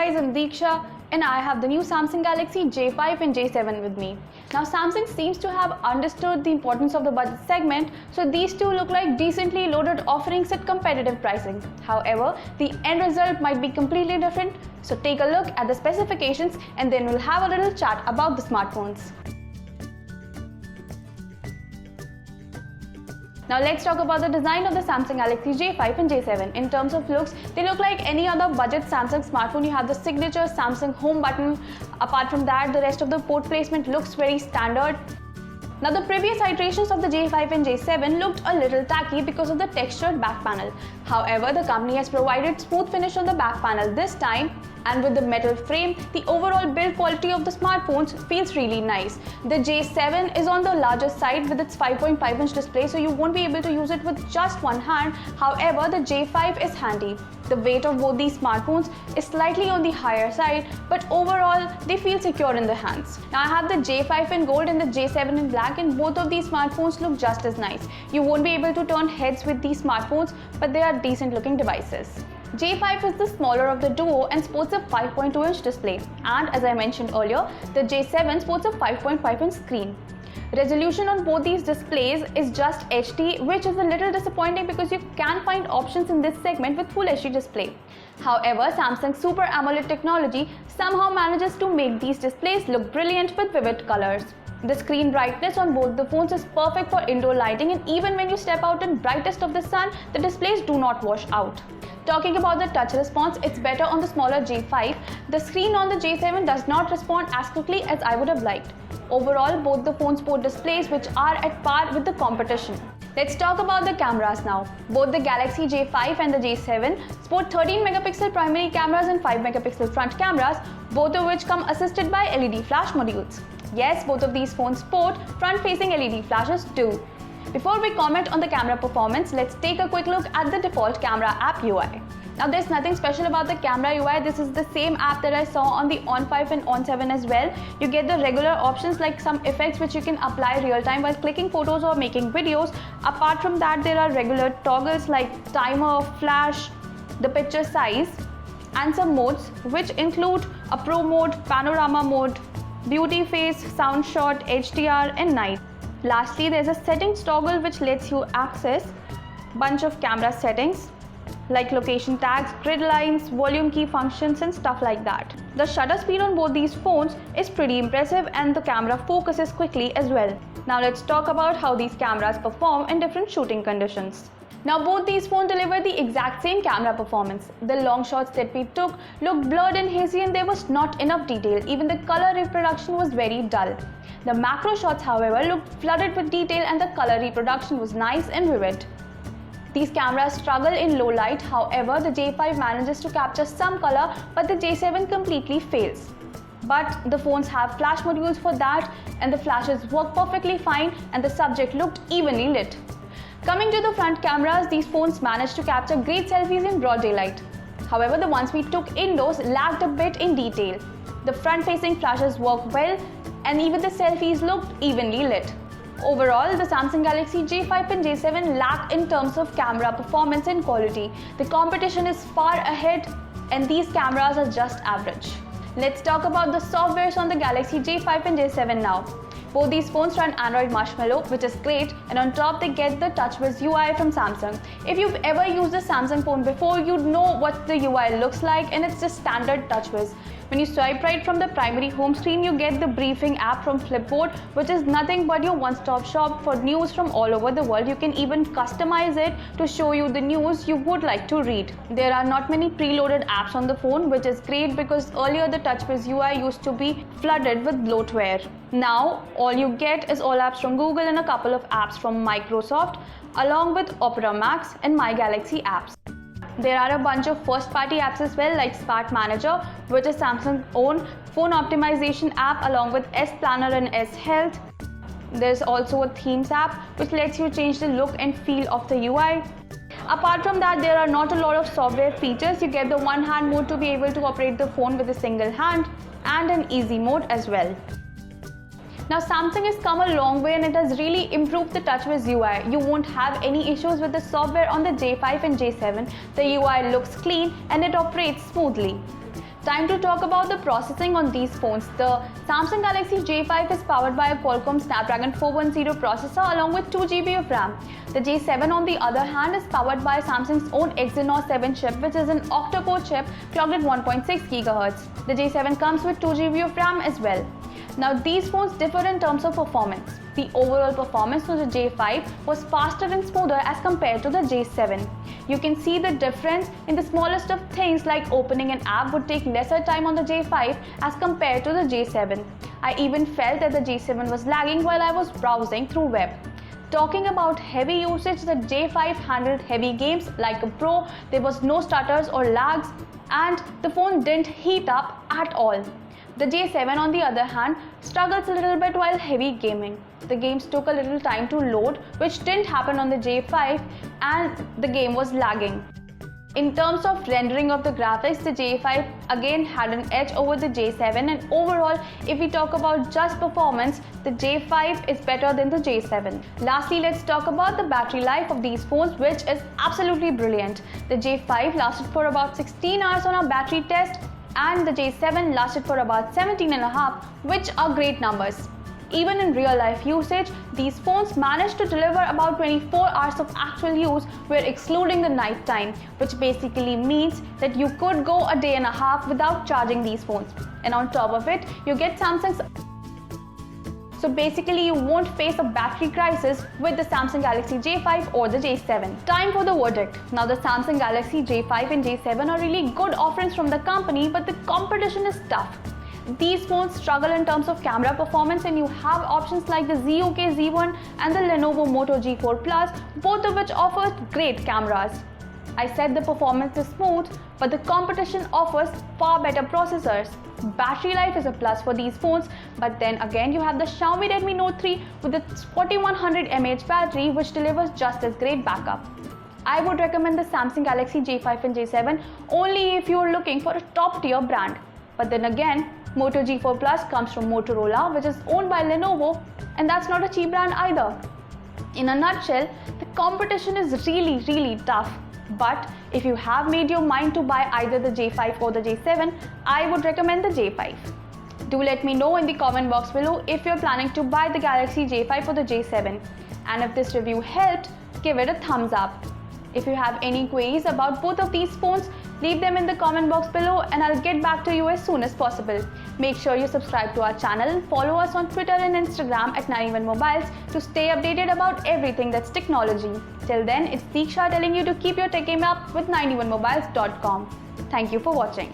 guys, I'm Deeksha and I have the new Samsung Galaxy J5 and J7 with me. Now Samsung seems to have understood the importance of the budget segment, so these two look like decently loaded offerings at competitive pricing. However, the end result might be completely different, so take a look at the specifications and then we'll have a little chat about the smartphones. Now let's talk about the design of the Samsung Galaxy J5 and J7. In terms of looks, they look like any other budget Samsung smartphone. You have the signature Samsung home button. Apart from that, the rest of the port placement looks very standard. Now the previous iterations of the J5 and J7 looked a little tacky because of the textured back panel. However, the company has provided smooth finish on the back panel this time, and with the metal frame, the overall build quality of the smartphones feels really nice. The J7 is on the larger side with its 5.5-inch display, so you won't be able to use it with just one hand. However, the J5 is handy. The weight of both these smartphones is slightly on the higher side, but overall they feel secure in the hands. Now I have the J5 in gold and the J7 in black, and both of these smartphones look just as nice. You won't be able to turn heads with these smartphones, but they are decent looking devices. J5 is the smaller of the duo and sports a 5.2-inch display, and as I mentioned earlier, the J7 sports a 5.5-inch screen. Resolution on both these displays is just HD, which is a little disappointing because you can find options in this segment with Full HD display. However, Samsung's Super AMOLED technology somehow manages to make these displays look brilliant with vivid colors. The screen brightness on both the phones is perfect for indoor lighting, and even when you step out in brightest of the sun, the displays do not wash out. Talking about the touch response, it's better on the smaller J5. The screen on the J7 does not respond as quickly as I would have liked. Overall, both the phones sport displays which are at par with the competition. Let's talk about the cameras now. Both the Galaxy J5 and the J7 sport 13-megapixel primary cameras and 5-megapixel front cameras, both of which come assisted by LED flash modules. Yes, both of these phones sport front-facing LED flashes too. Before we comment on the camera performance, let's take a quick look at the default camera app UI. Now there's nothing special about the camera UI. This is the same app that I saw on the ON 5 and ON 7 as well. You get the regular options like some effects which you can apply real time while clicking photos or making videos. Apart from that, there are regular toggles like timer, flash, the picture size, and some modes which include a pro mode, panorama mode, beauty phase, sound shot, HDR, and night. Lastly, there's a settings toggle which lets you access bunch of camera settings like location tags, grid lines, volume key functions, and stuff like that. The shutter speed on both these phones is pretty impressive, and the camera focuses quickly as well. Now let's talk about how these cameras perform in different shooting conditions. Now both these phones deliver the exact same camera performance. The long shots that we took looked blurred and hazy, and there was not enough detail. Even the color reproduction was very dull. The macro shots, however, looked flooded with detail, and the color reproduction was nice and vivid. These cameras struggle in low light. However, the J5 manages to capture some color, but the J7 completely fails. But the phones have flash modules for that, and the flashes work perfectly fine, and the subject looked evenly lit. Coming to the front cameras, these phones managed to capture great selfies in broad daylight. However, the ones we took indoors lacked a bit in detail. The front-facing flashes worked well, and even the selfies looked evenly lit. Overall, the Samsung Galaxy J5 and J7 lack in terms of camera performance and quality. The competition is far ahead, and these cameras are just average. Let's talk about the softwares on the Galaxy J5 and J7 now. Both these phones run Android Marshmallow, which is great, and on top they get the TouchWiz UI from Samsung. If you've ever used a Samsung phone before, you'd know what the UI looks like, and it's just standard TouchWiz. When you swipe right from the primary home screen, you get the briefing app from Flipboard, which is nothing but your one-stop shop for news from all over the world. You can even customize it to show you the news you would like to read. There are not many preloaded apps on the phone, which is great because earlier the TouchWiz UI used to be flooded with bloatware. Now, all you get is all apps from Google and a couple of apps from Microsoft, along with Opera Max and My Galaxy apps. There are a bunch of first-party apps as well, like Smart Manager, which is Samsung's own phone optimization app, along with S Planner and S Health. There's also a Themes app, which lets you change the look and feel of the UI. Apart from that, there are not a lot of software features. You get the one-hand mode to be able to operate the phone with a single hand, and an easy mode as well. Now Samsung has come a long way and it has really improved the TouchWiz UI. You won't have any issues with the software on the J5 and J7. The UI looks clean and it operates smoothly. Time to talk about the processing on these phones. The Samsung Galaxy J5 is powered by a Qualcomm Snapdragon 410 processor along with 2 GB of RAM. The J7 on the other hand is powered by Samsung's own Exynos 7 chip, which is an octa-core chip clocked at 1.6 GHz. The J7 comes with 2 GB of RAM as well. Now these phones differ in terms of performance. The overall performance of the J5 was faster and smoother as compared to the J7. You can see the difference in the smallest of things, like opening an app would take lesser time on the J5 as compared to the J7. I even felt that the J7 was lagging while I was browsing through web. Talking about heavy usage, the J5 handled heavy games like a pro. There was no stutters or lags and the phone didn't heat up at all. The J7 on the other hand struggles a little bit while heavy gaming. The games took a little time to load, which didn't happen on the J5, and the game was lagging. In terms of rendering of the graphics, the J5 again had an edge over the J7, and overall, if we talk about just performance, the J5 is better than the J7. Lastly, let's talk about the battery life of these phones, which is absolutely brilliant. The J5 lasted for about 16 hours on our battery test, and the J7 lasted for about 17.5, which are great numbers. Even in real life usage, these phones managed to deliver about 24 hours of actual use, we're excluding the night time, which basically means that you could go a day and a half without charging these phones. And on top of it, you get Samsung's. So basically you won't face a battery crisis with the Samsung Galaxy J5 or the J7. Time for the verdict. Now the Samsung Galaxy J5 and J7 are really good offerings from the company, but the competition is tough. These phones struggle in terms of camera performance, and you have options like the ZOK Z1 and the Lenovo Moto G4 Plus, both of which offer great cameras. I said the performance is smooth, but the competition offers far better processors. Battery life is a plus for these phones, but then again you have the Xiaomi Redmi Note 3 with its 4100 mAh battery, which delivers just as great backup. I would recommend the Samsung Galaxy J5 and J7 only if you are looking for a top tier brand. But then again, Moto G4 Plus comes from Motorola, which is owned by Lenovo, and that's not a cheap brand either. In a nutshell, the competition is really tough. But if you have made your mind to buy either the J5 or the J7, I would recommend the J5. Do let me know in the comment box below if you're planning to buy the Galaxy J5 or the J7. And if this review helped, give it a thumbs up. If you have any queries about both of these phones, leave them in the comment box below and I'll get back to you as soon as possible. Make sure you subscribe to our channel and follow us on Twitter and Instagram at 91mobiles to stay updated about everything that's technology. Till then, it's Deeksha telling you to keep your tech game up with 91mobiles.com. Thank you for watching.